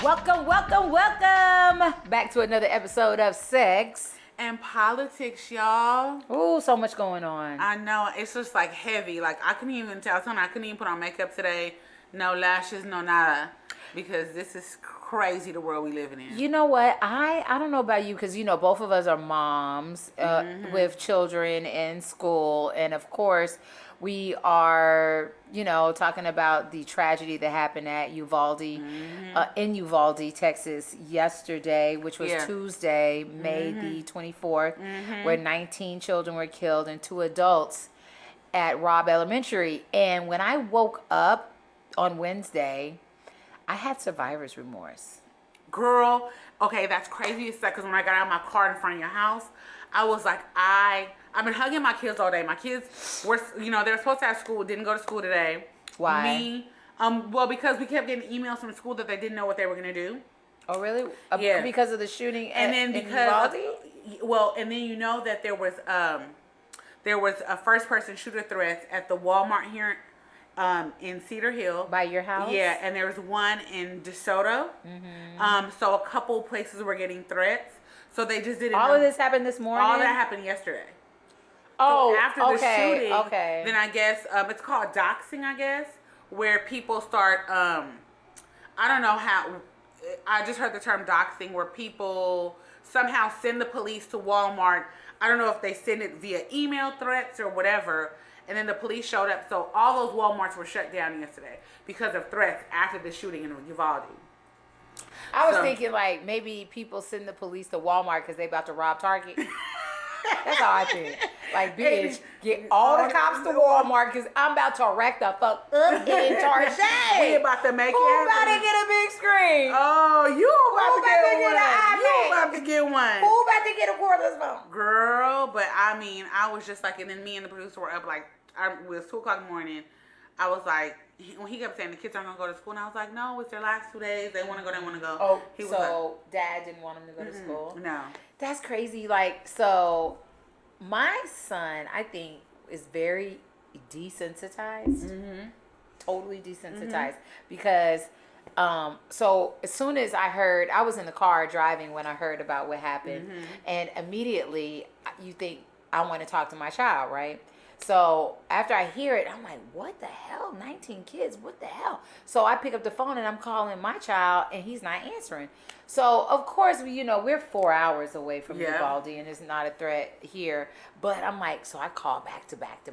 Welcome back to another episode of Sex and Politics, y'all. Ooh, so much going on. I know, it's just like heavy. Like I couldn't even tell someone I couldn't even put on makeup today. No lashes, no nada. Because this is crazy, the world we living in. You know what? I don't know about you because, both of us are moms with children in school. And, of course, we are, talking about the tragedy that happened at Uvalde, in Uvalde, Texas, yesterday, which was Tuesday, May the 24th, where 19 children were killed and 2 adults at Robb Elementary. And when I woke up on Wednesday, I had survivor's remorse. Girl, okay, that's crazy as because when I got out of my car in front of your house, I was like, I've been hugging my kids all day. My kids were, they were supposed to have school, didn't go to school today. Why? Well, because we kept getting emails from school that they didn't know what they were going to do. Oh, really? Yeah. Because of the shooting and then in because Uvalde? and then that there was a first person shooter threat at the Walmart here in Cedar Hill. By your house? Yeah, and there was one in DeSoto. So a couple places were getting threats. So they just didn't All of this happened this morning? All that happened yesterday. Oh, so after the shooting, then I guess it's called doxing, I guess, where people start, I don't know how, I just heard the term doxing, where people somehow send the police to Walmart. I don't know if they send it via email threats or whatever, and then the police showed up. So all those Walmarts were shut down yesterday because of threats after the shooting in Uvalde. I was thinking like maybe people send the police to Walmart because they about to rob Target. That's how I think. Like, bitch, get all the cops to Walmart because I'm about to wreck the fuck up in Target. We about to make it happen. Who about to get a big screen? Oh, you about to get one. You about to get one. Who about to get a cordless phone? Girl, but I mean, I was just like, and then me and the producer were up like, it was 2 o'clock in the morning. I was like, when he kept saying the kids aren't going to go to school, and I was like, no, it's their last 2 days. They want to go, they want to go. Oh, so dad didn't want him to go to school? No. That's crazy. Like, so my son, I think, is very desensitized. Totally desensitized. Because, so as soon as I heard, I was in the car driving when I heard about what happened. And immediately you think, I want to talk to my child, right? So after I hear it, I'm like, what the hell? 19 kids, what the hell? So I pick up the phone and I'm calling my child and he's not answering. So of course, we're 4 hours away from Uvalde and it's not a threat here. But I'm like, so I call back to back,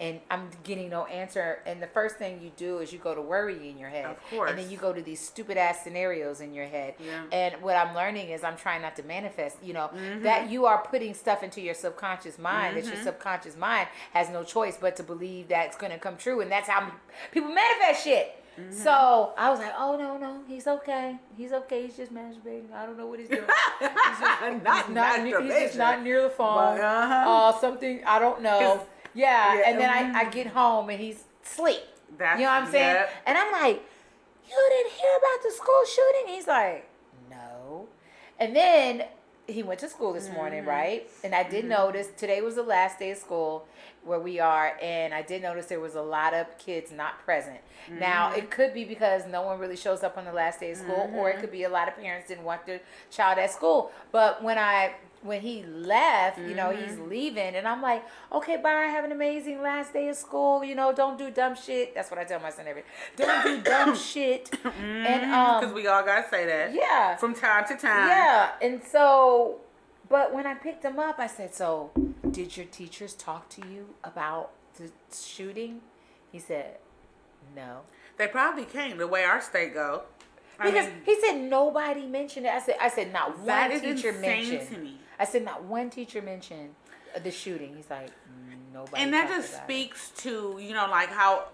and I'm getting no answer. And the first thing you do is you go to worry in your head. Of course. And then you go to these stupid ass scenarios in your head. Yeah. And what I'm learning is I'm trying not to manifest, that you are putting stuff into your subconscious mind, that your subconscious mind has no choice but to believe that it's going to come true. And that's how people manifest shit. So I was like, oh, no, he's okay. He's just masturbating. I don't know what he's doing. He's just not near the phone. Something, I don't know. And then I get home and he's asleep. You know what I'm saying? Yep. And I'm like, you didn't hear about the school shooting? He's like, no. And then he went to school this morning, right? And I did notice today was the last day of school where we are, and I did notice there was a lot of kids not present. Now, it could be because no one really shows up on the last day of school, or it could be a lot of parents didn't want their child at school. But when he left, he's leaving, and I'm like, okay, bye, have an amazing last day of school, don't do dumb shit. That's what I tell my son every day. Don't do dumb shit. And because we all gotta say that. Yeah. From time to time. Yeah. And so, but when I picked him up, I said, so did your teachers talk to you about the shooting? He said, no. They probably came the way our state go. Because he said nobody mentioned it. I said not one teacher mentioned. To me. I said not one teacher mentioned the shooting. He's like, nobody. And that just speaks to, like how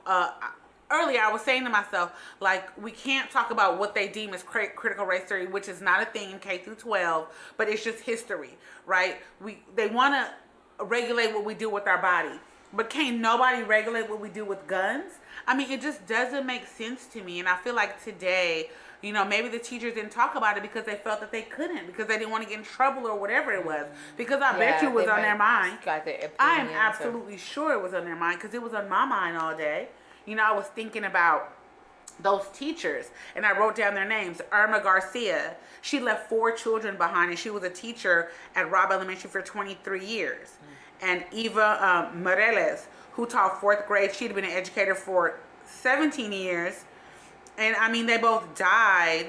earlier I was saying to myself, like, we can't talk about what they deem as critical race theory, which is not a thing in K through 12, but it's just history, right? They want to regulate what we do with our body, but can't nobody regulate what we do with guns? I mean, it just doesn't make sense to me. And I feel like today, maybe the teachers didn't talk about it because they felt that they couldn't, because they didn't want to get in trouble or whatever it was. Because I bet you it was on their mind. I am absolutely sure it was on their mind, because it was on my mind all day. I was thinking about those teachers, and I wrote down their names. Irma Garcia, she left 4 children behind, and she was a teacher at Robb Elementary for 23 years. And Eva Moreles, who taught 4th grade, she'd been an educator for 17 years. And I mean, they both died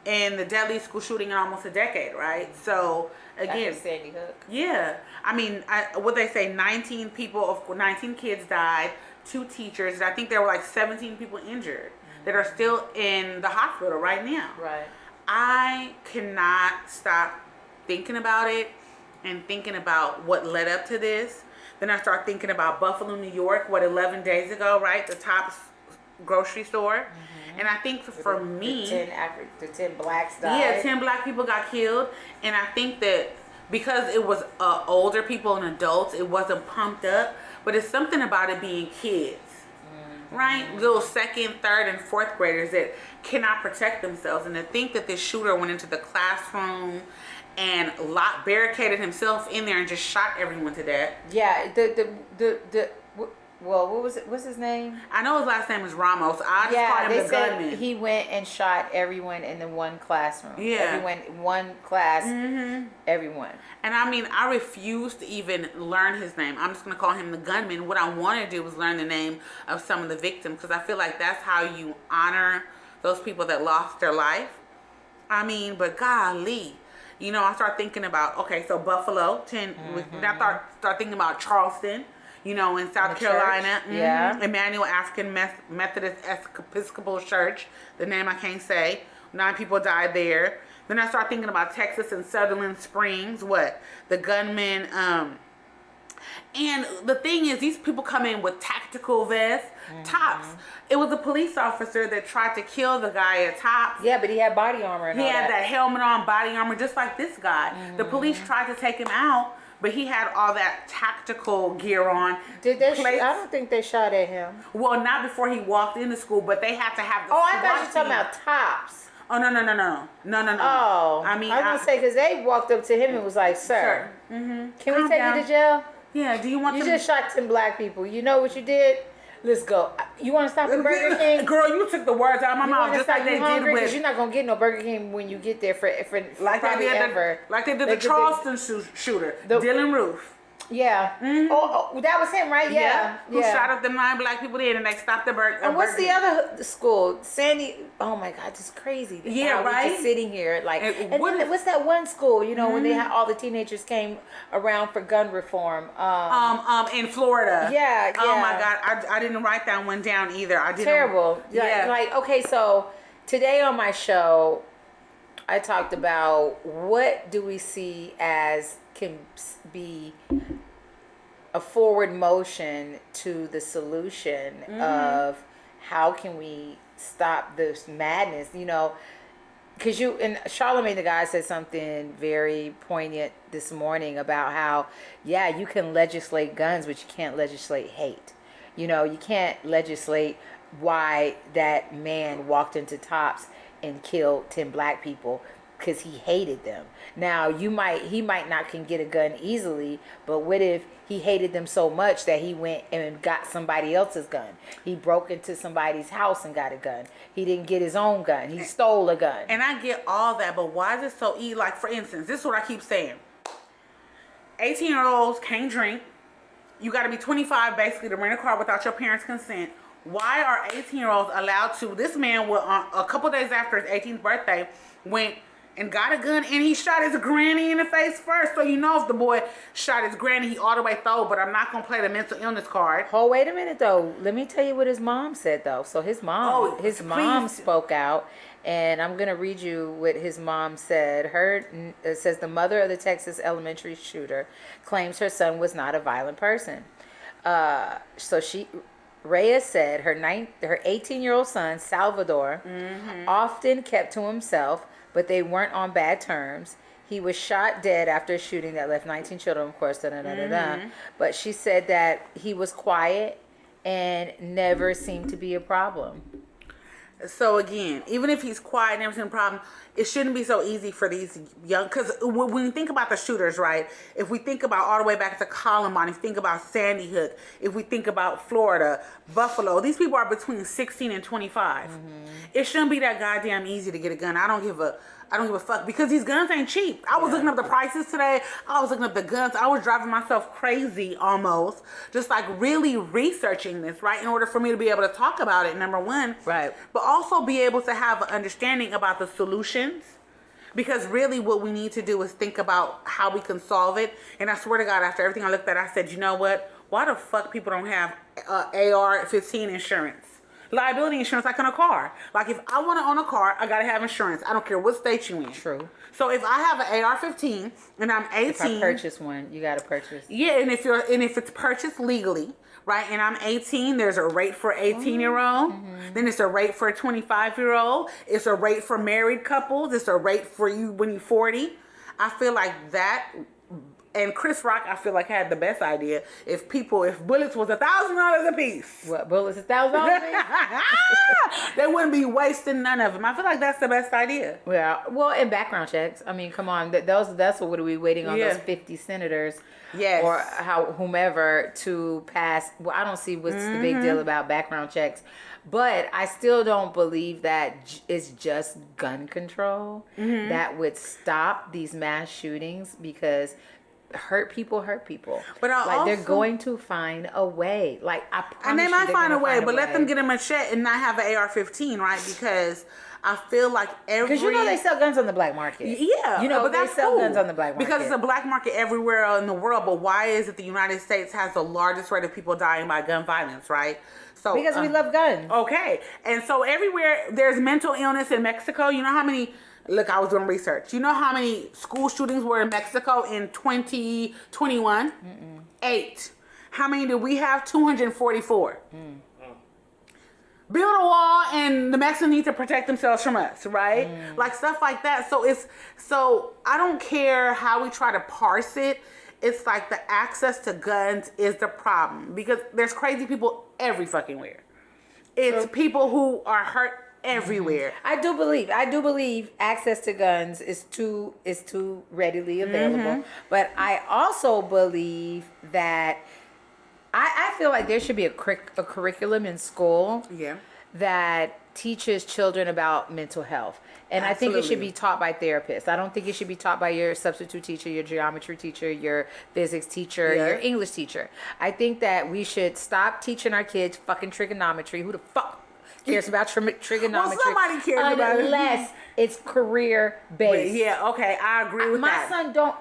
in the deadly school shooting in almost a decade, right? So again, Sandy Hook. Yeah, I mean, what they say, 19 kids died, 2 teachers, and I think there were like 17 people injured that are still in the hospital right now. Right. I cannot stop thinking about it and thinking about what led up to this. Then I start thinking about Buffalo, New York, 11 days ago, right? The Tops grocery store. And I think for me, the 10 blacks died. Yeah, 10 black people got killed. And I think that because it was older people and adults, it wasn't pumped up. But it's something about it being kids, right? Little 2nd, 3rd, and 4th graders that cannot protect themselves. And to think that this shooter went into the classroom and barricaded himself in there and just shot everyone to death. Yeah, well, what was it? What's his name? I know his last name is Ramos. I just call him the gunman. He went and shot everyone in the one classroom. Yeah. Everyone, one class, everyone. And I mean, I refuse to even learn his name. I'm just going to call him the gunman. What I want to do is learn the name of some of the victims, because I feel like that's how you honor those people that lost their life. I mean, but golly. You know, I start thinking about, okay, so Buffalo, 10. I start thinking about Charleston. You know, in South Carolina, yeah, Emmanuel African Methodist Episcopal Church, the name I can't say. 9 people died there. Then I start thinking about Texas and Sutherland Springs. The gunmen. And the thing is, these people come in with tactical vests, Tops. It was a police officer that tried to kill the guy at Tops. Yeah, but he had body armor and he all had that helmet on, body armor, just like this guy. The police tried to take him out. But he had all that tactical gear on. Did they? I don't think they shot at him. Well, not before he walked into school, but they had to have the. Oh, I thought you were talking about Tops. Oh, no. Oh, I mean, I was gonna say, because they walked up to him and was like, "Sir, can we take you to jail? Yeah. Do you want? You just shot 10 black people. You know what you did? Let's go. You want to stop at Burger King? Girl, you took the words out of my mouth, just like they did with. You're not gonna get no Burger King when you get there for like probably they did ever. Like they did the Charleston shooter, Dylan Roof. Yeah. Oh, that was him, right? Yeah. Who shot up the 9 black people there, and they stopped the Burger. And what's the other school? Sandy. Oh my God, this is crazy. Yeah, right. We're just sitting here like. And then, what's that one school? You know, when they had all the teenagers came around for gun reform. In Florida. Yeah. Oh my God, I didn't write that one down either. I didn't. Terrible. Yeah. Like okay, so today on my show, I talked about what do we see as can be a forward motion to the solution of how can we stop this madness, you know, because Charlamagne the guy said something very poignant this morning about how, yeah, you can legislate guns, but you can't legislate hate. You know, you can't legislate why that man walked into Tops and killed 10 black people because he hated them. Now, he might not can get a gun easily, but what if he hated them so much that he went and got somebody else's gun? He broke into somebody's house and got a gun. He didn't get his own gun. He stole a gun. And I get all that, but why is it so easy? Like, for instance, this is what I keep saying. 18-year-olds can't drink. You got to be 25 basically to rent a car without your parents' consent. Why are 18-year-olds allowed to? This man, a couple days after his 18th birthday, went and got a gun, and he shot his granny in the face first. So you know if the boy shot his granny, he all the way through, but I'm not going to play the mental illness card. Oh, wait a minute, though. Let me tell you what his mom said, though. So his mom, mom spoke out, and I'm going to read you what his mom said. It says the mother of the Texas elementary shooter claims her son was not a violent person. Reyes said her 18-year-old son, Salvador, often kept to himself, but they weren't on bad terms. He was shot dead after a shooting that left 19 children, of course, But she said that he was quiet and never seemed to be a problem. So again, even if he's quiet and everything, problem, it shouldn't be so easy for these young. Because when we think about the shooters, right? If we think about all the way back to Columbine, if we think about Sandy Hook, if we think about Florida, Buffalo, these people are between 16 and 25. It shouldn't be that goddamn easy to get a gun. I don't give a fuck, because these guns ain't cheap. I was looking up the prices today. I was looking up the guns. I was driving myself crazy almost, just like really researching this, right? In order for me to be able to talk about it, number one. Right. But also be able to have an understanding about the solutions. Because really what we need to do is think about how we can solve it. And I swear to God, after everything I looked at, I said, you know what? Why the fuck people don't have AR-15 insurance? Liability insurance, like on a car. Like if I want to own a car, I gotta have insurance. I don't care what state you in. True. So if I have an AR-15 and I'm 18, If I purchase one, you gotta purchase. yeah, and if it's purchased legally, right? And I'm 18, there's a rate for 18-year-old. Then it's a rate for a 25-year-old. It's a rate for married couples. It's a rate for you when you're 40. I feel like that. And Chris Rock, I feel like, had the best idea. If bullets was $1,000 a piece. What, bullets $1,000? They wouldn't be wasting none of them. I feel like that's the best idea. Well, and background checks. I mean, come on. That's what are we waiting on those 50 senators? Yes. Or whomever to pass. Well, I don't see what's the big deal about background checks. But I still don't believe that it's just gun control that would stop these mass shootings, because hurt people. But they're going to find a way. Like, I promise and they you, might find a way, but way. let them get a machete and not have an AR-15, right? Because I feel like because they sell guns on the black market. Yeah, but that's they sell cool. guns on the black market because it's a black market everywhere in the world. But why is it the United States has the largest rate of people dying by gun violence, right? So because we love guns. Okay, and so everywhere there's mental illness in Mexico. You know how many? Look, I was doing research. You know how many school shootings were in Mexico in 2021? 8. How many did we have? 244. Build a wall, and the Mexicans need to protect themselves from us, right? Like stuff like that. So I don't care how we try to parse it. It's like the access to guns is the problem, because there's crazy people every fucking where. It's people who are hurt everywhere. I do believe access to guns is too readily available. But I also believe that I feel like there should be a curriculum in school that teaches children about mental health. And I think it should be taught by therapists. I don't think it should be taught by your substitute teacher, your geometry teacher, your physics teacher, your English teacher. I think that we should stop teaching our kids fucking trigonometry. Who the fuck cares about trigonometry? Well, somebody cares about it. Unless it's career based. Yeah, okay, I agree with that. My son don't.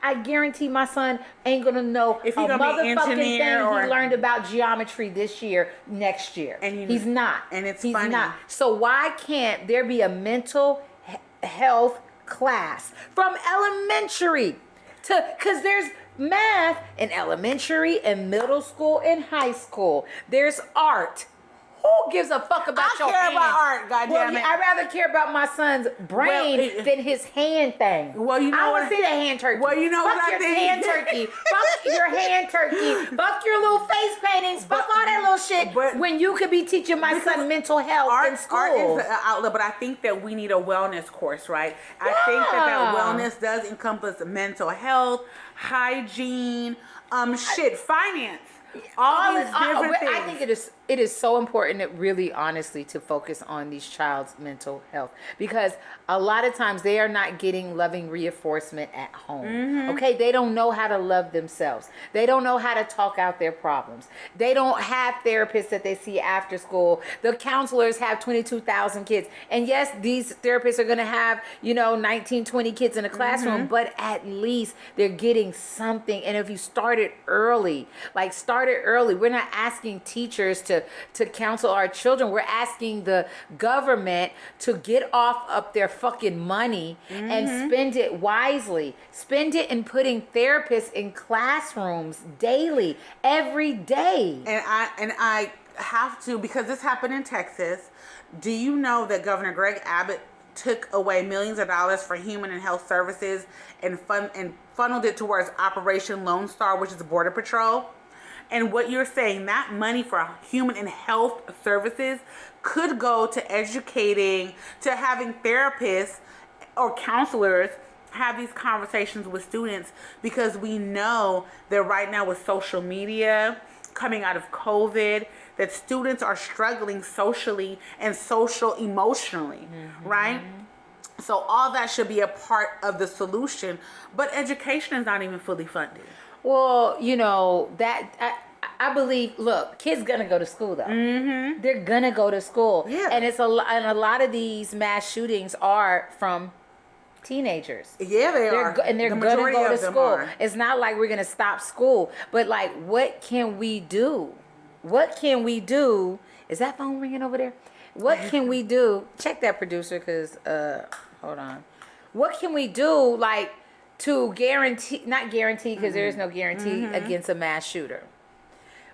I guarantee my son ain't gonna know if he's a gonna be motherfucking thing engineer he learned about geometry this year, next year. And he's not. And he's funny. Not. So why can't there be a mental health class from elementary because there's math in elementary and middle school and high school. There's art. Who gives a fuck about your care hands? about art, goddamn it. I'd rather care about my son's brain than his hand thing. Well, you know I want to see that hand turkey. Well, you know fuck what I your think? hand turkey. Fuck your hand turkey. Fuck your little face paintings. Fuck all that little shit. When you could be teaching my son mental health in school. Art is an outlet, but I think that we need a wellness course, right? I think that wellness does encompass mental health, hygiene, finance. All these different things. I think it is so important that really honestly to focus on these child's mental health, because a lot of times they are not getting loving reinforcement at home. Okay, they don't know how to love themselves. They don't know how to talk out their problems. They don't have therapists that they see after school. The counselors have 22,000 kids, and yes, these therapists are going to have 19, 20 kids in a classroom, but at least they're getting something. And if you started early, we're not asking teachers to counsel our children. We're asking the government to get off of their fucking money and spend it wisely. Spend it in putting therapists in classrooms daily, every day. And I have to, because this happened in Texas. Do you know that Governor Greg Abbott took away millions of dollars for human and health services and funneled it towards Operation Lone Star, which is Border Patrol? And what you're saying, that money for human and health services could go to educating, to having therapists or counselors have these conversations with students, because we know that right now with social media coming out of COVID, that students are struggling socially and social emotionally, right? So all that should be a part of the solution, but education is not even fully funded. Well, I believe. Look, kids gonna go to school though. Mm-hmm. They're gonna go to school. Yeah. And and a lot of these mass shootings are from teenagers. Yeah, are. And they're gonna go to school. It's not like we're gonna stop school, but like, what can we do? What can we do? Is that phone ringing over there? What can we do? Check that, producer, because hold on. What can we do, like, to guarantee? Not guarantee, because there is no guarantee against a mass shooter.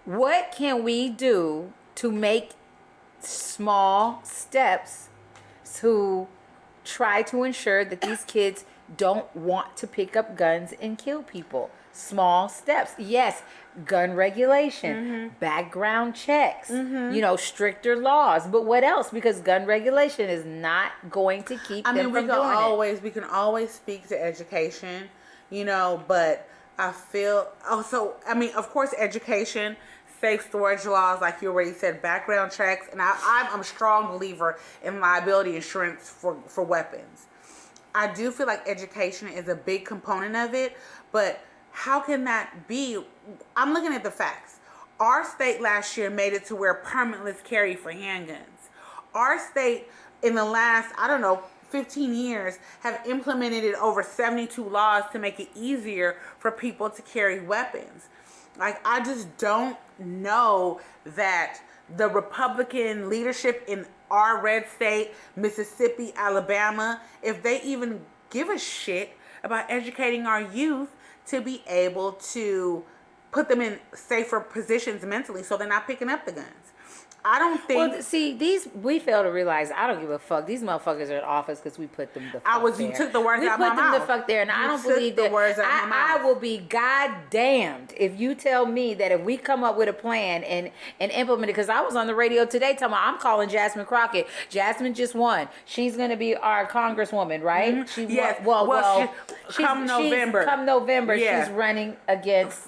What can we do to make small steps to try to ensure that these kids don't want to pick up guns and kill people? Small steps. Yes, gun regulation, background checks, stricter laws. But what else? Because gun regulation is not going to keep them from doing it. We can always speak to education, but I feel, of course, education, safe storage laws, like you already said, background checks, and I'm a strong believer in liability insurance for weapons. I do feel like education is a big component of it, but how can that be? I'm looking at the facts. Our state last year made it to where permitless carry for handguns. Our state in the last, 15 years have implemented over 72 laws to make it easier for people to carry weapons. Like, I just don't know that the Republican leadership in our red state, Mississippi, Alabama, if they even give a shit about educating our youth to be able to put them in safer positions mentally so they're not picking up the guns. I don't think... Well, see, we fail to realize, I don't give a fuck. These motherfuckers are in office because we put them the fuck there. You took the words out of my mouth. We put them the fuck there, and I don't believe that... I will be goddamned if you tell me that if we come up with a plan and implement it, because I was on the radio today talking about, I'm calling Jasmine Crockett. Jasmine just won. She's going to be our congresswoman, right? Mm-hmm. Yes. Come November, she's running against...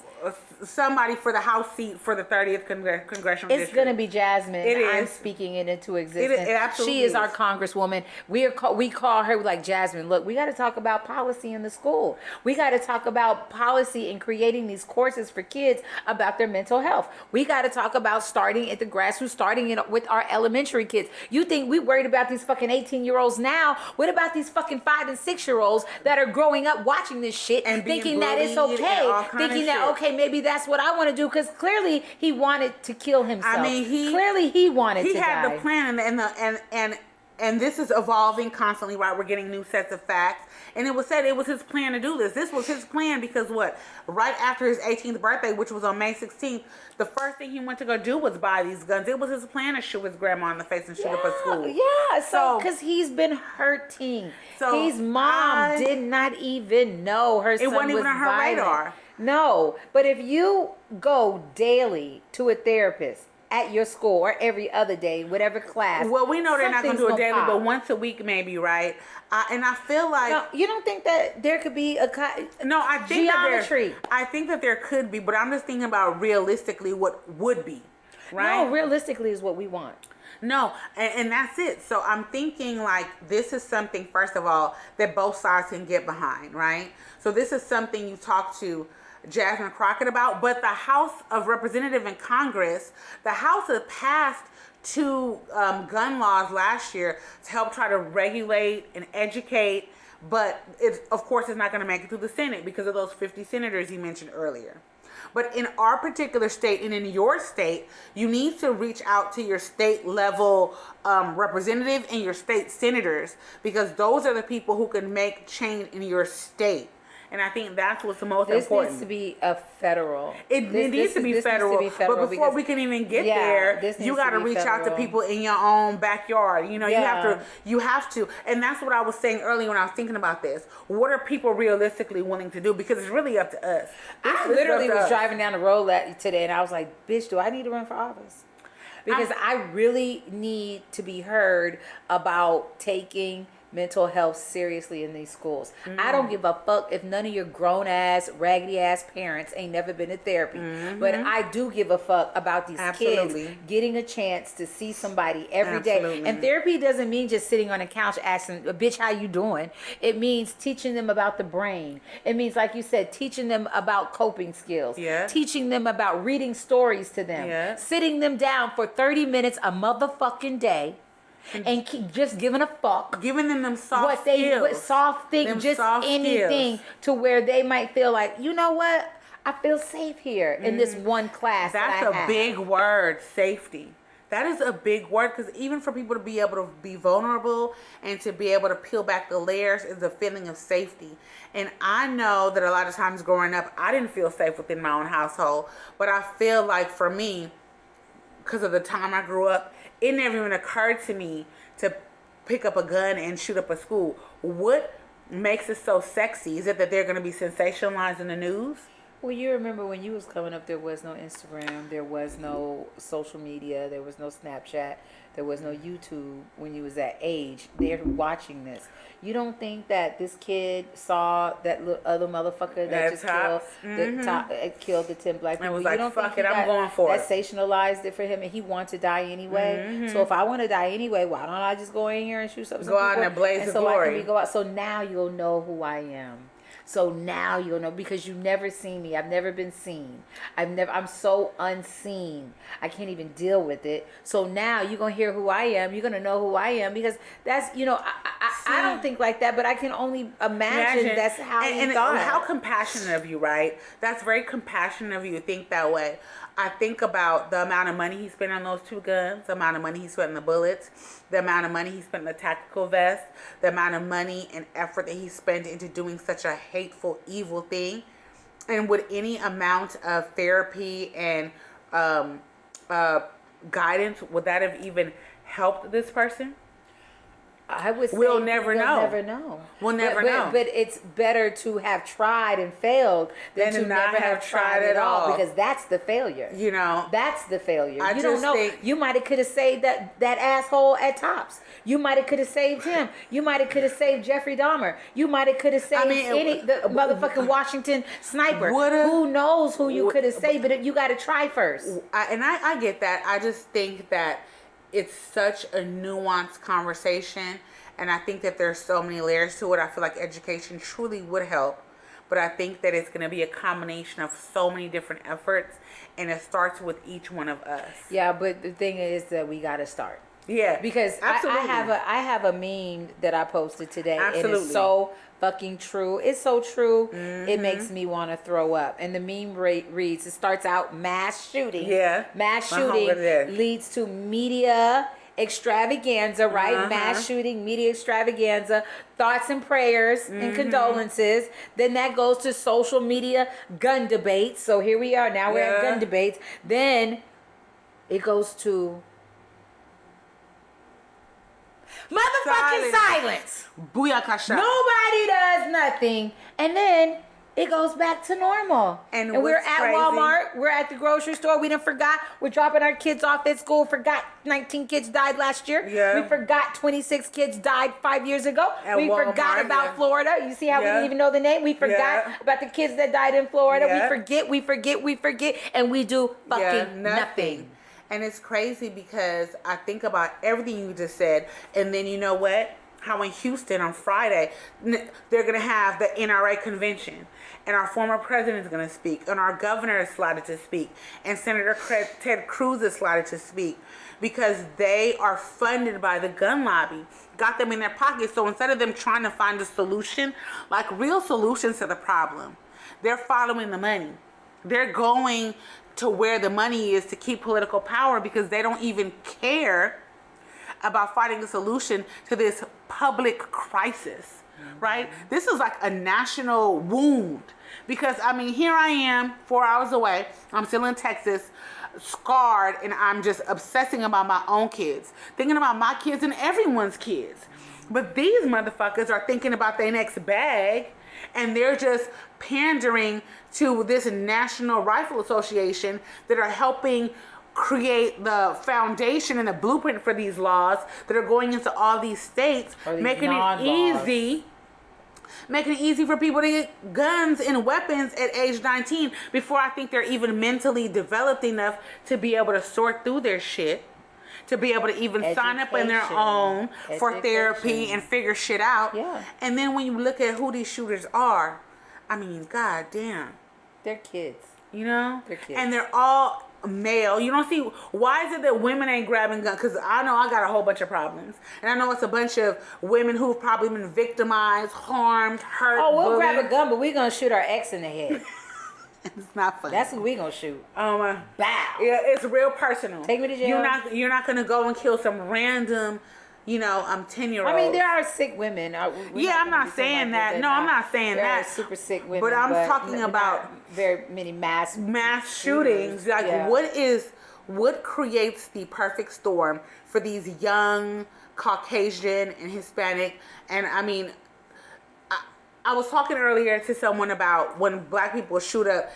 somebody for the House seat for the 30th congressional district. It's going to be Jasmine. It is. I'm speaking it into existence. It absolutely she is our congresswoman. We call her like, Jasmine, look, we got to talk about policy in the school. We got to talk about policy and creating these courses for kids about their mental health. We got to talk about starting at the grassroots, starting it with our elementary kids. You think we worried about these fucking 18-year-olds now? What about these fucking 5 and 6-year-olds that are growing up watching this shit and thinking that it's okay? Thinking that, okay, maybe that's what I want to do, because clearly he wanted to kill himself. I mean, he wanted to die. He had the plan, and this is evolving constantly, right? We're getting new sets of facts, and it was said it was his plan to do this. This was his plan because right after his 18th birthday, which was on May 16th, the first thing he went to go do was buy these guns. It was his plan to shoot his grandma in the face and shoot up at school. Yeah, so because he's been hurting. So his mom did not even know her son was violent. It wasn't even on her radar. No, but if you go daily to a therapist at your school or every other day, whatever class. Well, we know they're not going to do it daily, but once a week maybe, right? And I feel like... No, you don't think that there could be a... No, I think geometry. I think that there could be, but I'm just thinking about realistically what would be, right? No, realistically is what we want. No, and that's it. So I'm thinking like this is something, first of all, that both sides can get behind, right? So this is something you talk to Jasmine Crockett about, but the House of Representatives in Congress, the House has passed 2 gun laws last year to help try to regulate and educate, but it, of course, it's not going to make it through the Senate because of those 50 senators you mentioned earlier. But in our particular state and in your state, you need to reach out to your state level representative and your state senators, because those are the people who can make change in your state. And I think that's what's the most This important. needs to be a federal. It needs to be federal. But before we can even get there, you got to reach out to people in your own backyard. You know, you have to. And that's what I was saying earlier when I was thinking about this. What are people realistically willing to do? Because it's really up to us. I literally was driving down the road today, and I was like, bitch, do I need to run for office? Because I really need to be heard about taking mental health seriously in these schools. I don't give a fuck if none of your grown ass, raggedy ass parents ain't never been to therapy. But I do give a fuck about these kids getting a chance to see somebody every day. And therapy doesn't mean just sitting on a couch asking, bitch, how you doing? It means teaching them about the brain. It means, like you said, teaching them about coping skills. Teaching them about reading stories to them. Sitting them down for 30 minutes a motherfucking day. And keep just giving a fuck. Giving them soft skills. What soft things, just anything to where they might feel like, you know what? I feel safe here in this one class. That's a big word, safety. That is a big word, because even for people to be able to be vulnerable and to be able to peel back the layers is a feeling of safety. And I know that a lot of times growing up, I didn't feel safe within my own household. But I feel like for me, because of the time I grew up, it never even occurred to me to pick up a gun and shoot up a school. What makes it so sexy? Is it that they're going to be sensationalized in the news? Well, you remember when you was coming up, there was no Instagram, there was no social media, there was no Snapchat, there was no YouTube when you was that age. They're watching this. You don't think that this kid saw that other motherfucker that just killed the 10 black people? And was like, fuck it, I'm going for it. That sensationalized it for him, and he wanted to die anyway. So if I want to die anyway, why don't I just go in here and shoot some people? Go out in a blaze of glory. So now you'll know who I am. So now you'll know, because you've never seen me. I've never been seen. I'm so unseen. I can't even deal with it. So now you're going to hear who I am. You're going to know who I am, because that's, I don't think like that, but I can only imagine that's how he thought. How compassionate of you, right? That's very compassionate of you to think that way. I think about the amount of money he spent on those 2 guns, the amount of money he spent on the bullets, the amount of money he spent on the tactical vest, the amount of money and effort that he spent into doing such a hateful, evil thing. And would any amount of therapy and guidance, would that have even helped this person? I would say we'll never know. We'll never know. But it's better to have tried and failed than to never have tried at all, because that's the failure. That's the failure. You don't know. You might have could have saved that asshole at Tops. You might have could have saved him. You might have could have saved Jeffrey Dahmer. You might have could have saved the motherfucking Washington sniper. Who knows who you could have saved? But you got to try first. I get that. I just think that it's such a nuanced conversation, and I think that there's so many layers to it. I feel like education truly would help, but I think that it's going to be a combination of so many different efforts, and it starts with each one of us. Yeah, but the thing is that we got to start. Yeah, because I have a meme that I posted today, and it's so fucking true. It's so true. It makes me want to throw up. And the meme reads, it starts out mass shooting. Yeah, mass shooting leads to media extravaganza, right? Mass shooting, media extravaganza, thoughts and prayers and condolences. Then that goes to social media gun debates. So here we are. Now we're at gun debates. Then it goes to motherfucking silence. Booyakasha. Nobody does nothing. And then it goes back to normal. And we're at Walmart. We're at the grocery store. We done forgot. We're dropping our kids off at school. Forgot 19 kids died last year. Yeah. We forgot 26 kids died 5 years ago. We Walmart, forgot about Florida. You see how we didn't even know the name? We forgot about the kids that died in Florida. We forget. And we do fucking nothing. And it's crazy because I think about everything you just said. And then you know what? How in Houston on Friday, they're going to have the NRA convention. And our former president is going to speak. And our governor is slotted to speak. And Senator Ted Cruz is slotted to speak. Because they are funded by the gun lobby. Got them in their pockets. So instead of them trying to find a solution, like real solutions to the problem, they're following the money. They're going to where the money is to keep political power, because they don't even care about finding a solution to this public crisis. right? This is like a national wound because I mean, here I am, 4 hours away. I'm still in Texas, scarred, and I'm just obsessing about my own kids, thinking about my kids and everyone's kids. But these motherfuckers are thinking about their next bag, and they're just pandering to this National Rifle Association that are helping create the foundation and the blueprint for these laws that are going into all these states, making it easy for people to get guns and weapons at age 19 before I think they're even mentally developed enough to be able to sort through their shit, to be able to even sign up on their own for therapy and figure shit out. Yeah. And then when you look at who these shooters are, I mean, god damn. They're kids. You know? They're kids. And they're all male. You don't see, why is it that women ain't grabbing guns? Because I know I got a whole bunch of problems. And I know it's a bunch of women who've probably been victimized, harmed, hurt. Oh, we'll bullied. grab a gun, but we're going to shoot our ex in the head. It's not funny. That's who we going to shoot. Bow. Yeah, it's real personal. Take me to jail. You're not going to go and kill some random, 10-year-old. I mean, there are sick women. I'm not saying that. No, I'm not saying there that. Are super sick women. But I'm talking about very many mass shootings. Like, what creates the perfect storm for these young Caucasian and Hispanic? And I mean, I was talking earlier to someone about when black people shoot up,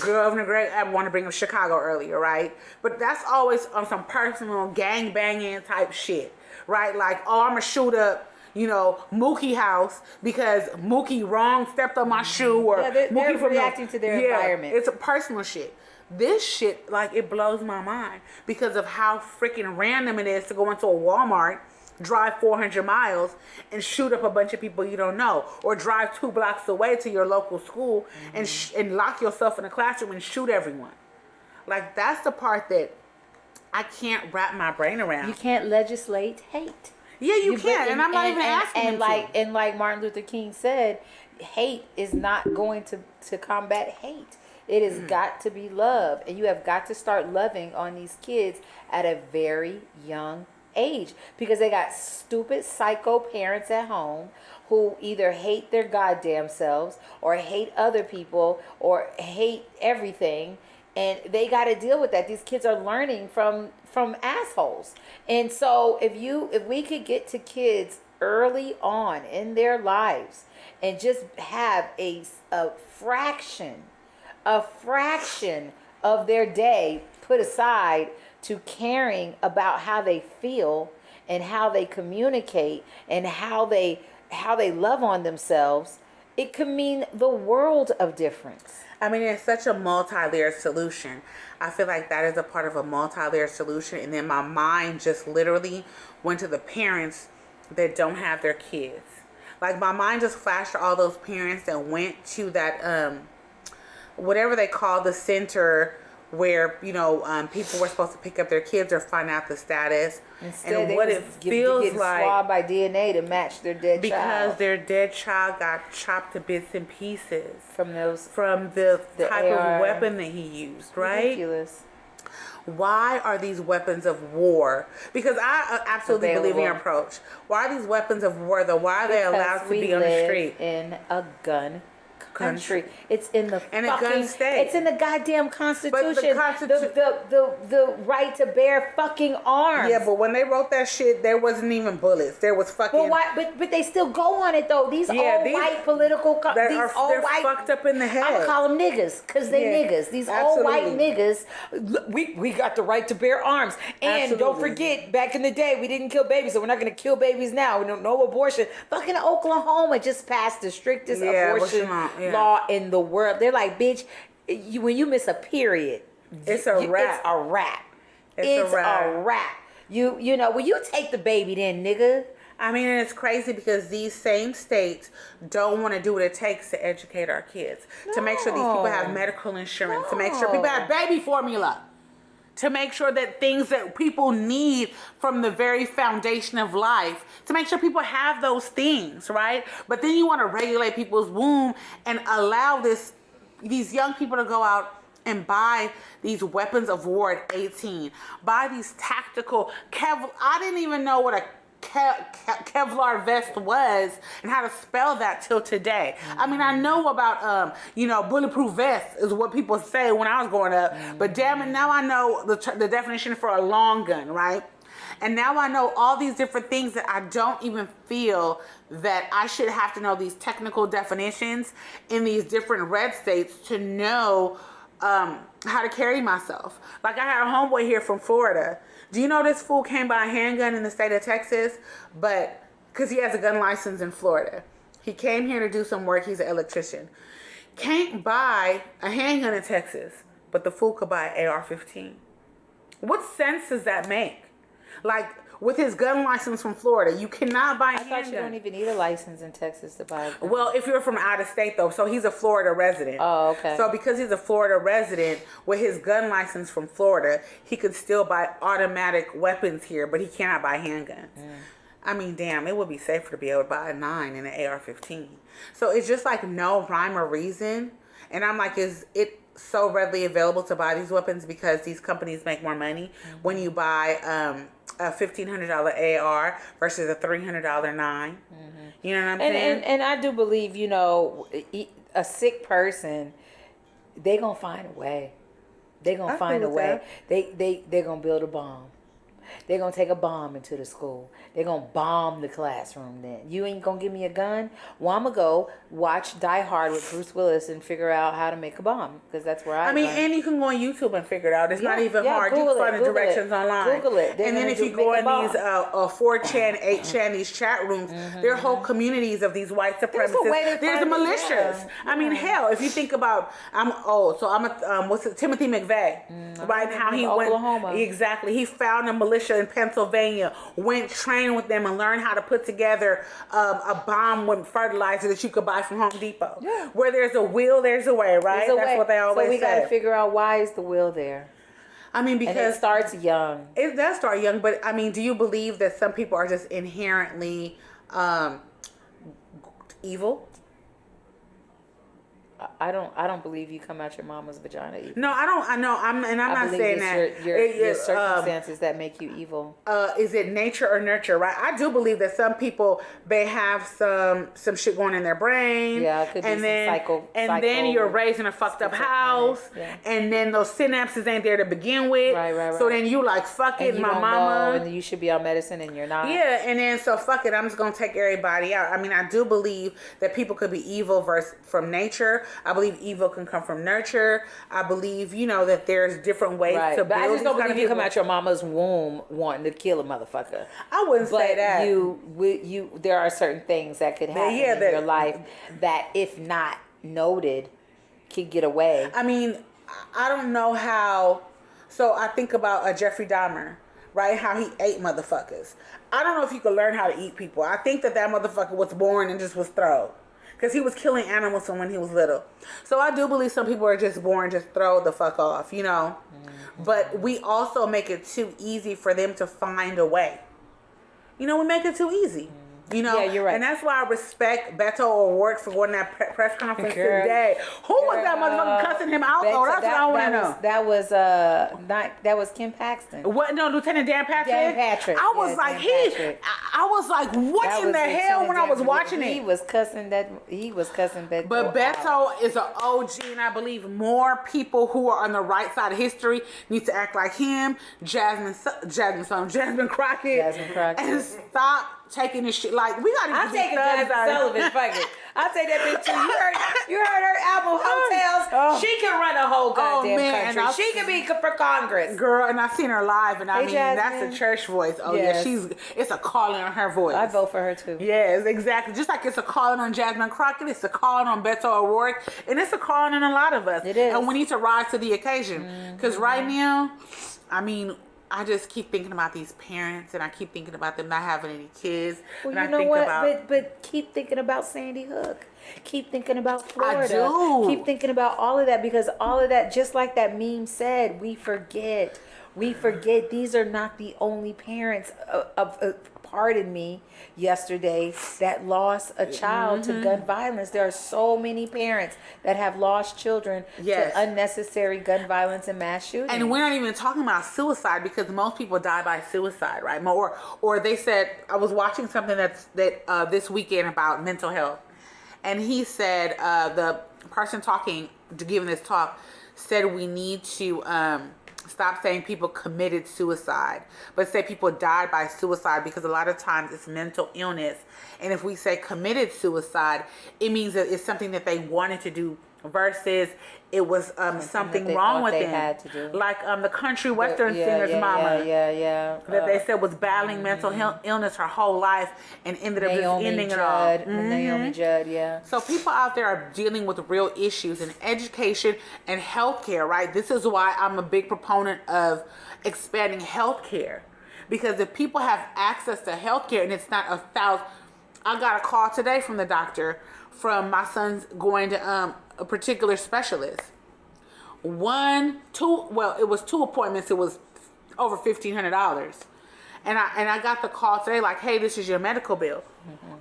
Governor Greg, I want to bring up Chicago earlier, right? But that's always on some personal gang banging type shit, right? Like, I'm going to shoot up, Mookie house because Mookie wrong stepped on my shoe, or they're Mookie reacting to their environment. It's a personal shit. This shit, like, it blows my mind because of how freaking random it is to go into a Walmart, drive 400 miles and shoot up a bunch of people you don't know, or drive 2 blocks away to your local school and lock yourself in a classroom and shoot everyone. Like, that's the part that I can't wrap my brain around. You can't legislate hate. Yeah, you can, and I'm not even asking and like Martin Luther King said, hate is not going to combat hate. It has got to be love, and you have got to start loving on these kids at a very young age, because they got stupid psycho parents at home who either hate their goddamn selves or hate other people or hate everything, and they got to deal with that. These kids are learning from assholes. And so if we could get to kids early on in their lives and just have a fraction of their day put aside to caring about how they feel and how they communicate and how they love on themselves, it could mean the world of difference. I mean, it's such a multi-layered solution. I feel like that is a part of a multi-layered solution. And then my mind just literally went to the parents that don't have their kids. Like, my mind just flashed to all those parents that went to that, whatever they call the center where, people were supposed to pick up their kids or find out the status. Instead, and what it feels like swabbed by DNA to match their dead child. Because their dead child got chopped to bits and pieces from the type of weapon that he used, right? Ridiculous. Why are these weapons of war? Because I absolutely believe in your approach. Why are these weapons of war, though? Why are they allowed to be on the street? In a gun country. It's in the and fucking, a gun state. It's in the goddamn Constitution. But the right to bear fucking arms. Yeah, but when they wrote that shit, there wasn't even bullets. There was fucking. But why? But they still go on it though. These white political. They're fucked up in the head. I'm gonna call them niggas because they niggas. These old white niggas. We got the right to bear arms. And don't forget, back in the day, we didn't kill babies, so we're not gonna kill babies now. We don't no abortion. Fucking Oklahoma just passed the strictest abortion law in the world. They're like, bitch, when you miss a period, it's a wrap. It's a wrap. It's a wrap. Will you take the baby then, nigga? I mean, and it's crazy because these same states don't want to do what it takes to educate our kids, to make sure these people have medical insurance, to make sure people have baby formula, to make sure that things that people need from the very foundation of life, to make sure people have those things, right? But then you want to regulate people's womb and allow these young people to go out and buy these weapons of war at 18, buy these tactical I didn't even know what a Kevlar vest was and how to spell that till today. I mean, I know about, bulletproof vest is what people say when I was growing up. But damn it, now I know the definition for a long gun, right? And now I know all these different things that I don't even feel that I should have to know these technical definitions in these different red states to know how to carry myself. Like, I had a homeboy here from Florida. Do you know this fool came by a handgun in the state of Texas? But because he has a gun license in Florida. He came here to do some work. He's an electrician. Can't buy a handgun in Texas, but the fool could buy an AR-15. What sense does that make? Like, with his gun license from Florida, you cannot buy a handgun. I thought you don't even need a license in Texas to buy a gun. Well, if you're from out of state, though. So he's a Florida resident. Oh, okay. So because he's a Florida resident, with his gun license from Florida, he could still buy automatic weapons here, but he cannot buy handguns. I mean, damn, it would be safer to be able to buy a 9 and an AR-15. So it's just like no rhyme or reason. And I'm like, is it so readily available to buy these weapons because these companies make more money when you buy a $1,500 AR versus a $300 9? You know what I'm saying? And I do believe, a sick person, they gonna find a way. They gonna find a way. They're gonna build a bomb. They're going to take a bomb into the school. They're going to bomb the classroom then. You ain't going to give me a gun? Well, I'm going to go watch Die Hard with Bruce Willis and figure out how to make a bomb. Because that's where I mean, and you can go on YouTube and figure it out. It's not even hard. You can find the directions online. Google it. And then if you go in these 4chan, 8chan, these chat rooms, there are whole communities of these white supremacists. There's the militias. Yeah. I mean, hell, if you think about, Timothy McVeigh, right? How he Oklahoma. went. Exactly. He found a militia in Pennsylvania, went train with them and learned how to put together a bomb with fertilizer that you could buy from Home Depot. Yeah. Where there's a will, there's a way, right? That's what they always say. So we got to figure out, why is the will there? I mean, because and it starts young. It does start young, but I mean, do you believe that some people are just inherently evil? I don't believe you come out your mama's vagina evil. No, I don't. I know. I'm not saying that. Your circumstances that make you evil. Is it nature or nurture? Right. I do believe that some people may have some shit going in their brain. Yeah, it could be then you're raised in a fucked up house, and then those synapses ain't there to begin with. Right. So then you like, fuck it, my mama. And you should be on medicine, and you're not. Yeah, and then so fuck it, I'm just gonna take everybody out. I mean, I do believe that people could be evil from nature. I believe evil can come from nurture. I believe, that there's different ways to build. But I just don't believe you come out your mama's womb wanting to kill a motherfucker. I wouldn't say that. There are certain things that could happen in your life that, if not noted, could get away. I mean, I don't know how. So I think about Jeffrey Dahmer, right? How he ate motherfuckers. I don't know if you could learn how to eat people. I think that motherfucker was born and just was thrown. Because he was killing animals from when he was little. So I do believe some people are just born, just throw the fuck off, But we also make it too easy for them to find a way. We make it too easy. Yeah, you're right. And that's why I respect Beto O'Rourke for going to that press conference today. Who was that motherfucker cussing him out? That's what I want to know. That was Kim Paxton. What? No, Lieutenant Dan Patrick? Dan Patrick. I was like, what in the hell when I was watching it? He was cussing Beto. But Beto is an OG, and I believe more people who are on the right side of history need to act like him, Jasmine Crockett. And stop taking this shit. Like, we gotta. I'm taking Jasmine Sullivan. Fuck it. I'll take that bitch too. You heard her album Hotels. Oh. She can run a whole goddamn country. She can be for Congress, girl. And I've seen her live, and I mean, that's a church voice. Oh yes. Yeah, it's a calling on her voice. I vote for her too. Yes, exactly. Just like it's a calling on Jasmine Crockett, it's a calling on Beto O'Rourke, and it's a calling on a lot of us. It is, and we need to rise to the occasion. Because right now, I mean, I just keep thinking about these parents, and I keep thinking about them not having any kids. Well, and you know what? But keep thinking about Sandy Hook. Keep thinking about Florida. I do. Keep thinking about all of that, because all of that, just like that meme said, we forget. We forget these are not the only parents pardon me, yesterday that lost a child to gun violence. There are so many parents that have lost children to unnecessary gun violence and mass shootings. And we're not even talking about suicide, because most people die by suicide, right? Or they said, I was watching something that this weekend about mental health, and he said the person giving this talk said we need to stop saying people committed suicide, but say people died by suicide, because a lot of times it's mental illness. And if we say committed suicide, it means that it's something that they wanted to do versus it was something wrong with them. Had to do. Like the country western singer's mama. That they said was battling mental illness her whole life and ended up just ending it all. Naomi Judd, So people out there are dealing with real issues in education and healthcare, right? This is why I'm a big proponent of expanding healthcare, because if people have access to healthcare and it's not I got a call today from the doctor from my son's going to a particular specialist. It was 2 appointments. It was over $1,500. And I got the call today like, hey, this is your medical bill.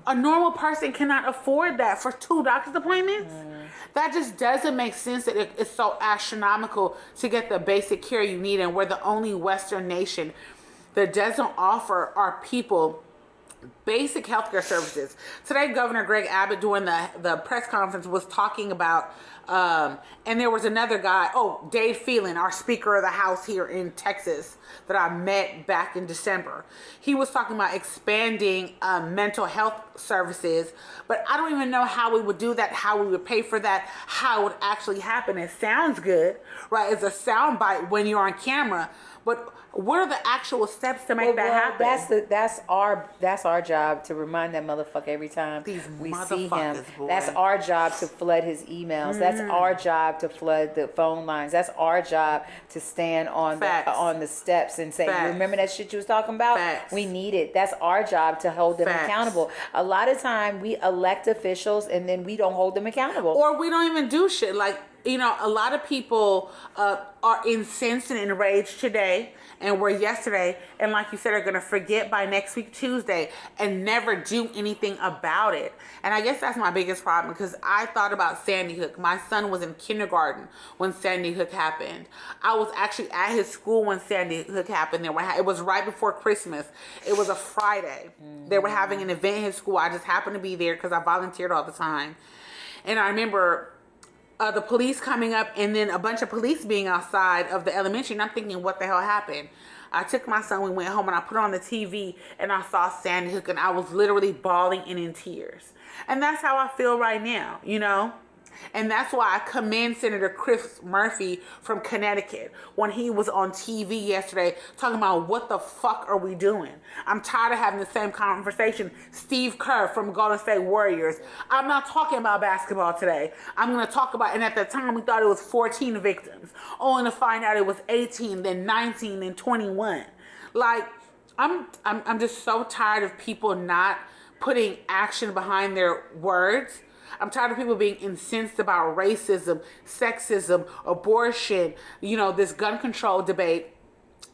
A normal person cannot afford that for 2 doctor's appointments. That just doesn't make sense, that it's so astronomical to get the basic care you need. And we're the only Western nation that doesn't offer our people basic healthcare services. Today, Governor Greg Abbott, during the press conference, was talking about, and there was another guy, Dave Phelan, our Speaker of the House here in Texas, that I met back in December. He was talking about expanding mental health services, but I don't even know how we would do that, how we would pay for that, how it would actually happen. It sounds good, right? It's a soundbite when you're on camera, but what are the actual steps to make that happen? That's our job, to remind that motherfucker every time we see him. Boy. That's our job to flood his emails. That's our job to flood the phone lines. That's our job to stand on the steps and say, remember that shit you was talking about? Facts. We need it. That's our job to hold them accountable. A lot of time we elect officials and then we don't hold them accountable. Or we don't even do shit. Like, a lot of people are incensed and enraged today and were yesterday, and like you said, are going to forget by next week Tuesday and never do anything about it. And I guess that's my biggest problem, because I thought about Sandy Hook. My son was in kindergarten when Sandy Hook happened. I was actually at his school when Sandy Hook happened. It was right before Christmas. It was a Friday. They were having an event in his school. I just happened to be there because I volunteered all the time. And I remember the police coming up, and then a bunch of police being outside of the elementary, and I'm thinking, what the hell happened? I took my son, we went home, and I put on the TV, and I saw Sandy Hook, and I was literally bawling and in tears. And that's how I feel right now, And that's why I commend Senator Chris Murphy from Connecticut when he was on TV yesterday talking about what the fuck are we doing. I'm tired of having the same conversation. Steve Kerr from Golden State Warriors. I'm not talking about basketball today. I'm going to talk about, and at the time we thought it was 14 victims, only to find out it was 18, then 19, then 21. Like, I'm just so tired of people not putting action behind their words. I'm tired of people being incensed about racism, sexism, abortion, this gun control debate,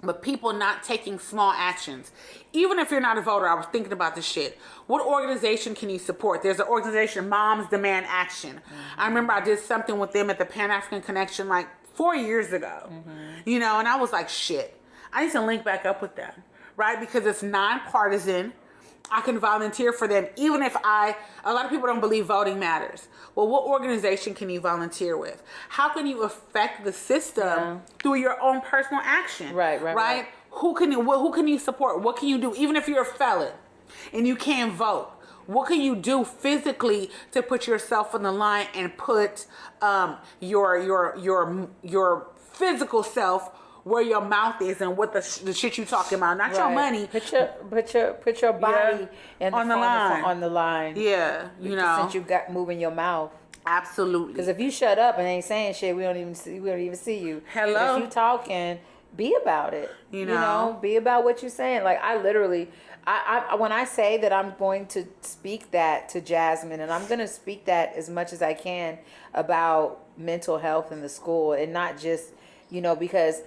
but people not taking small actions. Even if you're not a voter, I was thinking about this shit. What organization can you support? There's an organization, Moms Demand Action. I remember I did something with them at the Pan-African Connection like 4 years ago, and I was like, shit, I need to link back up with them, right? Because it's nonpartisan. I can volunteer for them, even if a lot of people don't believe voting matters. Well, what organization can you volunteer with? How can you affect the system through your own personal action? Right. Who can you support? What can you do? Even if you're a felon and you can't vote, what can you do physically to put yourself on the line and put your physical self where your mouth is and what the shit you talking about, not your money. Put your body on the line. Yeah, since you got moving your mouth. Absolutely. Because if you shut up and ain't saying shit, we don't even see you. Hello. But if you talking, be about it. Be about what you're saying. Like I literally, I when I say that I'm going to speak that to Jasmine, and I'm going to speak that as much as I can about mental health in the school, and not just because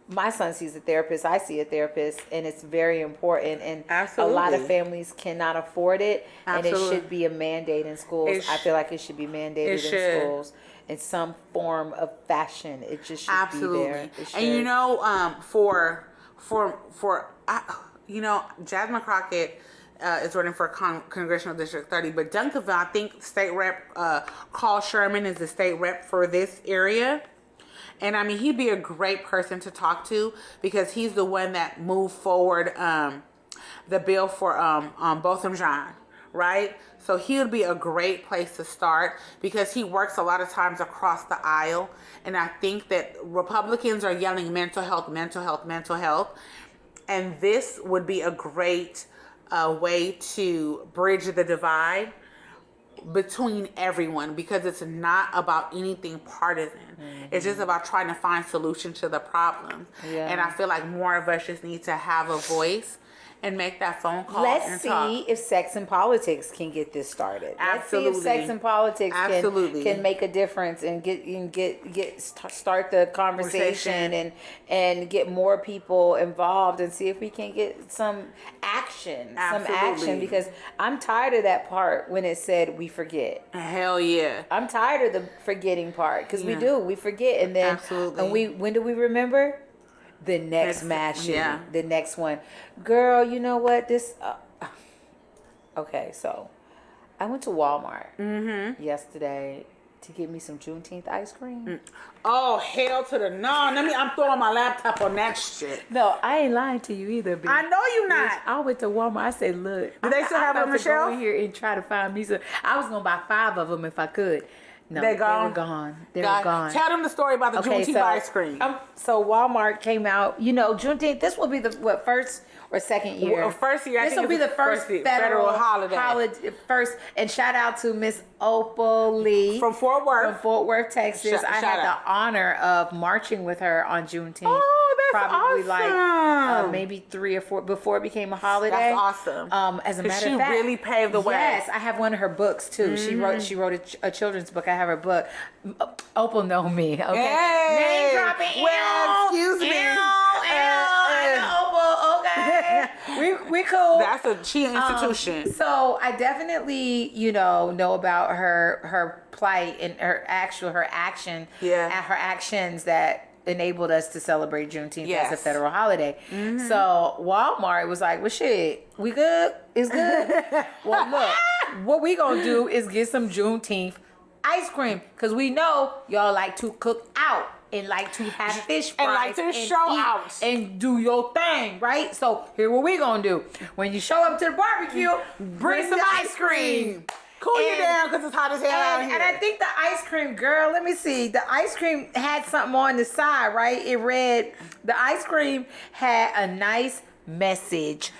my son sees a therapist, I see a therapist, and it's very important. And Absolutely. a lot of families cannot afford it, Absolutely. and it should be a mandate in schools. I feel like it should be mandated in schools in some form of fashion. It just should be there. And you know, Jasmine Crockett is running for Congressional District 30, but Duncanville, I think State Rep Carl Sherman is the state rep for this area. And I mean, he'd be a great person to talk to because he's the one that moved forward the bill for Botham Jean, right? So he would be a great place to start because he works a lot of times across the aisle. And I think that Republicans are yelling mental health, mental health, mental health. And this would be a great way to bridge the divide between everyone because it's not about anything partisan. It's just about trying to find solutions to the problems. Yeah. And I feel like more of us just need to have a voice and make that phone call. Let's see if sex and politics can get this started. Absolutely. Let's see if sex and politics can make a difference and start the conversation and get more people involved and see if we can get some action. Absolutely. Some action because I'm tired of that part when it said we forget. Hell yeah. I'm tired of the forgetting part because we forget and then Absolutely. when do we remember? The next mass shooting, the next one. Girl, you know what? Okay, so I went to Walmart yesterday to get me some Juneteenth ice cream. Oh, hell to the no. I'm throwing my laptop on that shit. No, I ain't lying to you either, bitch. I know you not. I went to Walmart. I said, look. Do they still have them on the shelf? Go in here and try to find me some. I was going to buy 5 of them if I could. No, they gone. They were gone. They were gone. Tell them the story about the Juneteenth ice cream. So Walmart came out. You know, Juneteenth. This will be the first or second year. Well, first year. This will be the first federal holiday. First, and shout out to Miss Opal Lee from Fort Worth, Texas. I had the honor of marching with her on Juneteenth. Oh, that's probably awesome. Like maybe 3 or 4 before it became a holiday. That's awesome. As a matter of she fact, really paved the way. Yes, I have one of her books too. Mm-hmm. She wrote a children's book. I have her book. Opal know me. Okay, hey, name dropping. Well, excuse me. Opal. Okay, we cool. That's a institution. So I definitely know about her plight and her action. Yeah. And her actions that enabled us to celebrate Juneteenth as a federal holiday. Mm-hmm. So Walmart was like, well, shit, we good? It's good. Well, look, what we gonna do is get some Juneteenth ice cream because we know y'all like to cook out and like to have fish fries and like to show out and do your thing, right? So here what we gonna do. When you show up to the barbecue, bring some ice cream. Cool you down because it's hot as hell out here. And I think the ice cream, girl, let me see. The ice cream had something on the side, right? It read, the ice cream had a nice message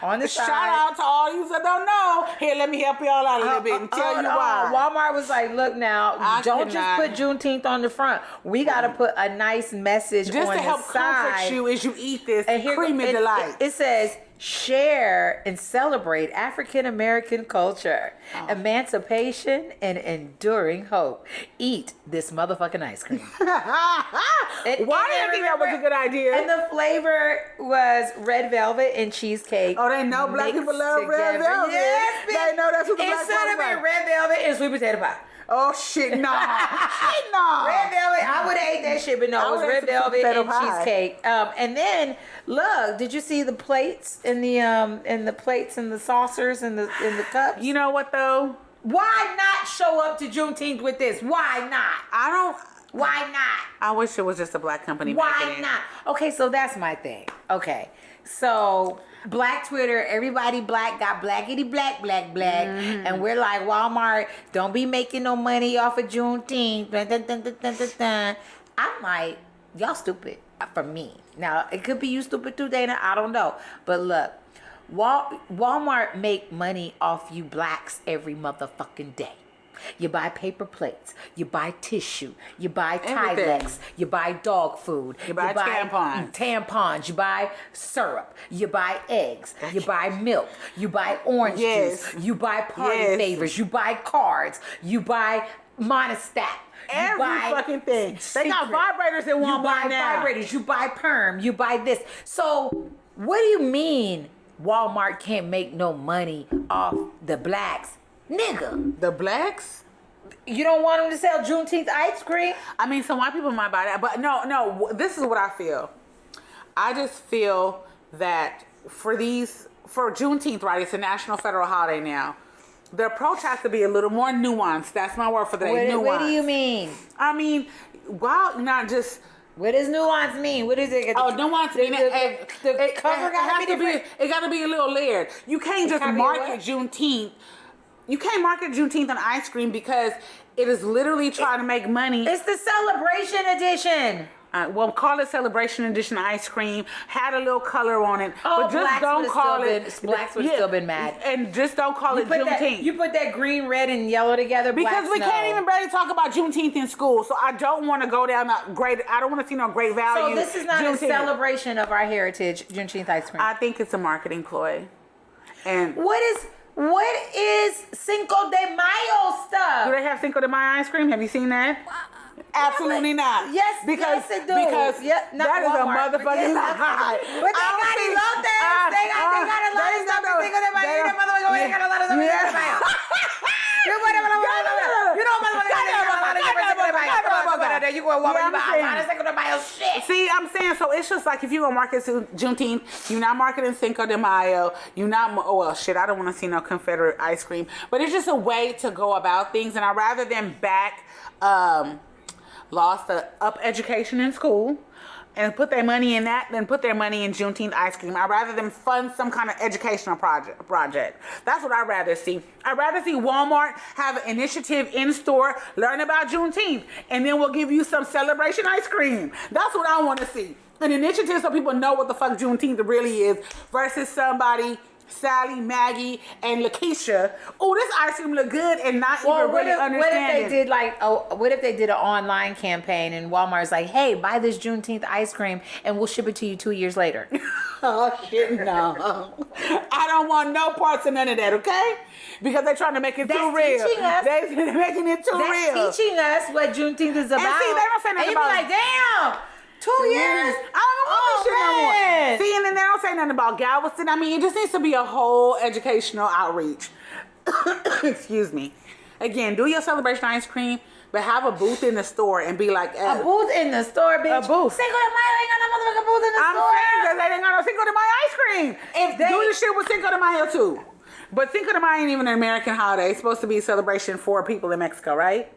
on the side. Shout out to all you that don't know. Here, let me help y'all out a little bit and tell you why. Walmart was like, look now, don't just put Juneteenth on the front. We got to put a nice message on the side. Just to help comfort you as you eat this creamy delight. It says, share and celebrate African American culture, emancipation, and enduring hope. Eat this motherfucking ice cream. Why do you think that was a good idea? And the flavor was red velvet and cheesecake. Oh, they know black people love red velvet. Yes, they know that's what the black instead of like. red velvet and sweet potato pie. Oh shit, no. Shit, no. Red velvet, I would have ate that shit, but no, it was red velvet and cheesecake. And then look, did you see the plates and the plates and the saucers and the cups? You know what though? Why not show up to Juneteenth with this? Why not? Why not? I wish it was just a black company. Why not? Okay, so that's my thing. Okay, so Black Twitter, everybody black got blackity black, and we're like, Walmart, don't be making no money off of Juneteenth. I'm like, y'all stupid for me. Now, it could be you stupid too, Dayna, I don't know. But look, Walmart make money off you blacks every motherfucking day. You buy paper plates, you buy tissue, you buy Tylex, you buy dog food, you buy tampons, you buy syrup, you buy eggs, you buy milk, you buy orange juice, you buy party favors, you buy cards, you buy Monistat, every fucking thing. Secret. They got vibrators in Walmart You buy now. vibrators, you buy perm, you buy this. So what do you mean Walmart can't make no money off the blacks? Nigga. The blacks? You don't want them to sell Juneteenth ice cream? I mean, some white people might buy that, but no, this is what I feel. I just feel that for Juneteenth, right, it's a national federal holiday now. The approach has to be a little more nuanced. That's my word for the day, nuanced. What do you mean? I mean, not just... What does nuance mean? What is it? Oh, nuance mean the cover got to be different. It got to be a little layered. You can't just market Juneteenth. You can't market Juneteenth on ice cream because it is literally trying to make money. It's the celebration edition. Well, call it celebration edition ice cream. Had a little color on it, oh, but just don't call it. Blacks would have still been mad. And just don't call it Juneteenth. You put that green, red, and yellow together. Because we can't even barely talk about Juneteenth in school. So I don't want to go down a great. I don't want to see no great value. So this is not a celebration of our heritage, Juneteenth ice cream. I think it's a marketing ploy. And what is Cinco de Mayo stuff? Do they have Cinco de Mayo ice cream? Have you seen that? Absolutely not. Yes, yes, it do. Because that is Walmart, a motherfucking lie. But they got elotes. They got a lot of stuff in Cinco de Mayo. You know, motherfucker, we got a lot of stuff in Cinco de Mayo. You know, motherfucker, got a lot of stuff in Cinco de Mayo. You go to Walmart, you buy a lot of Cinco de Mayo shit. See, I'm saying, so it's just like if you go market Juneteenth, you're not marketing Cinco de Mayo. You're not, well, shit, I don't want to see no Confederate ice cream. But it's just a way to go about things. And I rather than back, lost the up education in school and put their money in that than put their money in Juneteenth ice cream. I'd rather them fund some kind of educational project. That's what I'd rather see. I'd rather see Walmart have an initiative in store, learn about Juneteenth, and then we'll give you some celebration ice cream. That's what I want to see. An initiative so people know what the fuck Juneteenth really is versus somebody... Sally, Maggie, and Lakeisha. Oh, this ice cream look good and not even really understanding. What if they did an online campaign and Walmart's like, hey, buy this Juneteenth ice cream and we'll ship it to you 2 years later? Oh shit, no. I don't want no parts of none of that, okay? Because they're trying to make it too real. They're making it too real. That's teaching us what Juneteenth is about. And see, they don't say nothing about like, damn. 2 years? I don't know what this shit no more. See, and then they don't say nothing about Galveston. I mean, it just needs to be a whole educational outreach. Excuse me. Again, do your celebration ice cream, but have a booth in the store and be like... a booth in the store, bitch? A booth. Cinco de Mayo ain't got no motherfucking booth in the store. I'm saying because they ain't got no Cinco de Mayo ice cream. Do the shit with Cinco de Mayo, too. But Cinco de Mayo ain't even an American holiday. It's supposed to be a celebration for people in Mexico, right?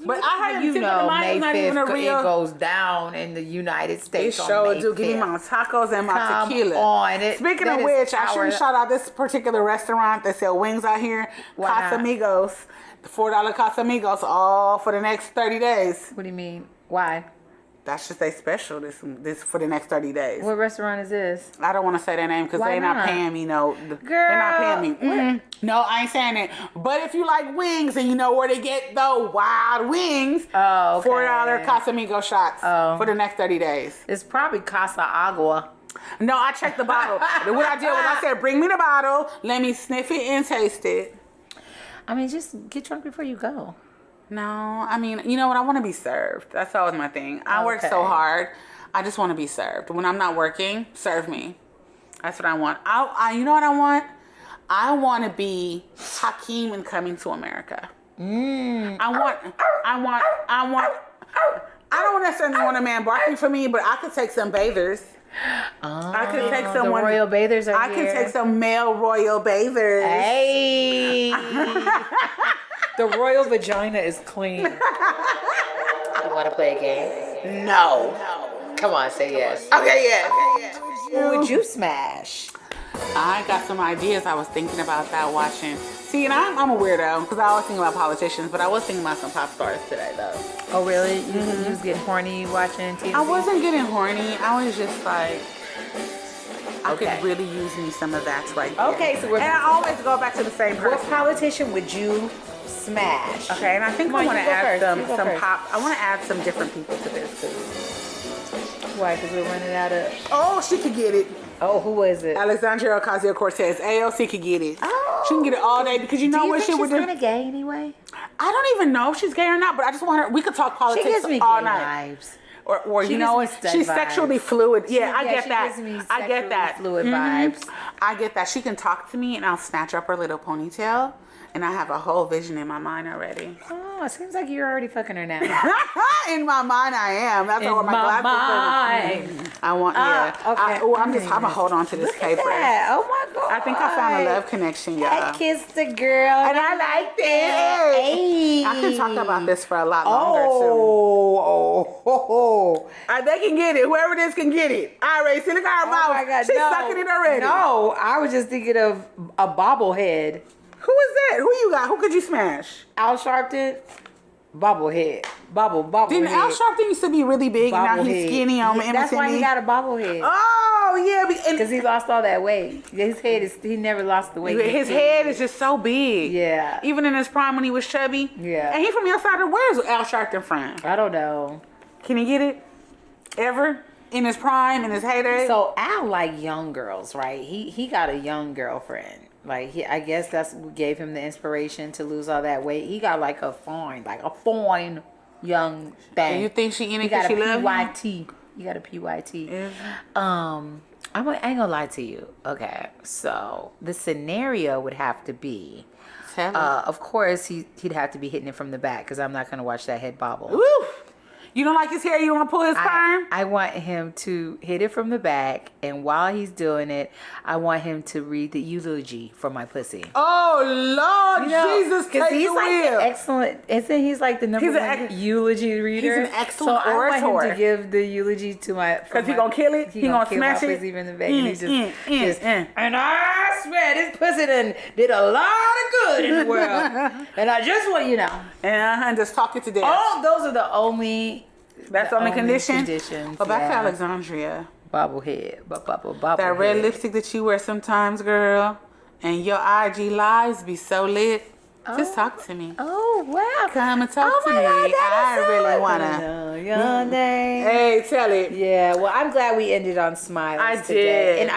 But I heard Cinco de Mayo is not even a real... It goes down in the United States on May 5th. Do. Give me my tacos and my tequila. On. Speaking of which, I shouldn't shout out this particular restaurant that sell wings out here. Casamigos. The $4 Casamigos all for the next 30 days. What do you mean? Why? That's just a special this for the next 30 days. What restaurant is this? I don't want to say their name because they're not paying me. No, girl, they're not paying me. Mm-hmm. No, I ain't saying it. But if you like wings and you know where to get the wild wings, $4 Casamigo shots for the next 30 days. It's probably Casa Agua. No, I checked the bottle. What I did was I said, bring me the bottle, let me sniff it and taste it. I mean, just get drunk before you go. No, I mean, you know what? I want to be served. That's always my thing. I work so hard. I just want to be served. When I'm not working, serve me. That's what I want. You know what I want? I want to be Hakeem in Coming to America. I don't necessarily want a man barking for me, but I could take some bathers. I could take some royal bathers are I here. could take some male royal bathers. Hey. The royal vagina is clean. You want to play a game? No. Come on, say yes. Okay, yes. Who would you smash? I got some ideas. I was thinking about that watching. See, and I'm a weirdo because I always think about politicians, but I was thinking about some pop stars today, though. Oh, really? You was getting horny watching TV? I wasn't getting horny. I was just like, I could really use me some of that right there. Okay, so I always go back to the same person. What politician would you smash? Okay, and I think I want to add some pop. I want to add some different people to this too. Why? Because we're running out of. Oh, she could get it. Oh, who is it? Alexandria Ocasio-Cortez. AOC could get it. Oh. She can get it all day because you know what she would do. She's kind of gay anyway. I don't even know if she's gay or not, but I just want her. We could talk She politics gives me all gay night. vibes. Or She you know gives what? me stud She's vibes. sexually fluid. Yeah, I get she that. gives me I get that. sexually fluid vibes. I get that. She can talk to me, and I'll snatch up her little ponytail, and I have a whole vision in my mind already. Oh, it seems like you're already fucking her now. In my mind, I am. That's what my glasses. mind. I want. Yeah. Okay. I'm gonna hold on to this caper. Yeah. Oh my god. I think I found a love connection, y'all. I kissed the girl, And I like it. Hey. I can talk about this for a lot longer Oh. They can get it. Whoever this can get it. All right, see, look at her mouth. Oh my god. She's no. sucking it already. No, I was just thinking of a bobblehead. Who is that? Who you got? Who could you smash? Al Sharpton. Bobblehead. Bobblehead. Didn't Al Sharpton used to be really big and now he's skinny on MSNBC? That's why he got a bobblehead. Oh, yeah. Because he lost all that weight. His head is, he never lost the weight. His head is just so big. Yeah. Even in his prime when he was chubby. Yeah. And he from your side of where's Al Sharpton from? I don't know. Can he get it? Ever? In his prime, in his heyday? So Al like young girls, right? He got a young girlfriend. Like I guess that's what gave him the inspiration to lose all that weight. He got like a fine young thing. And you think she in it He got because a she love him? PYT. You got a PYT. Mm-hmm. I ain't gonna lie to you. Okay, so the scenario would have to be, of course, he'd have to be hitting it from the back because I'm not gonna watch that head bobble. Woo! You don't like his hair? You want to pull his perm? I want him to hit it from the back, and while he's doing it, I want him to read the eulogy for my pussy. Oh Lord, Jesus, because take he's the like wheel. an excellent. Isn't he's like the number one eulogy reader? He's an excellent so orator. I want him to give the eulogy to my. Because he gonna kill it. He gonna kill smash my it. pussy from the back, and he's just. And I swear, this pussy did a lot of good in the world, and I just want you know. And just talk it to death. Oh, those are the only. That's the only condition. Conditions. But back to Alexandria. Bobblehead. That red lipstick that you wear sometimes, girl, and your IG lives be so lit. Just talk to me. Oh wow! Come and talk to me. God, I really wanna. Know your name. Hey, tell it. Yeah. Well, I'm glad we ended on smiles. I today. did. And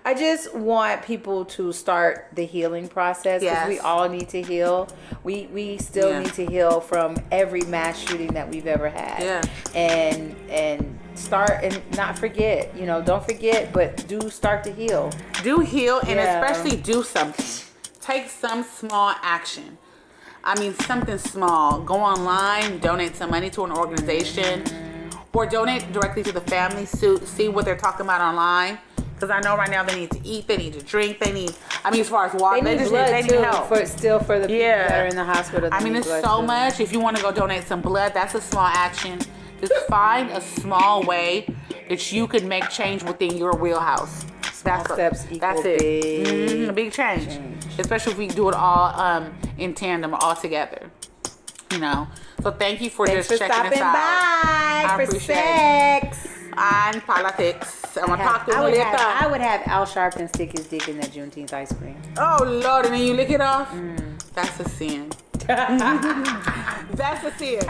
I just want people to start the healing process because we all need to heal. We still need to heal from every mass shooting that we've ever had. Yeah. And start and not forget. You know, don't forget, but do start to heal. Do heal and especially do something. Take some small action. I mean, something small. Go online, donate some money to an organization, or donate directly to the family. See what they're talking about online. Because I know right now they need to eat, they need to drink, they need. I mean, as far as water, they need blood too. help. For the people that are in the hospital. I mean, it's so much. If you want to go donate some blood, that's a small action. Just find a small way that you could make change within your wheelhouse. Steps equal big, big change. Especially if we do it all in tandem, all together. You know. So thank you for just checking us out. I for appreciate sex it. And politics. I would have Al Sharpton stick his dick in that Juneteenth ice cream. Oh Lord, and then you lick it off? That's a sin. That's a sin.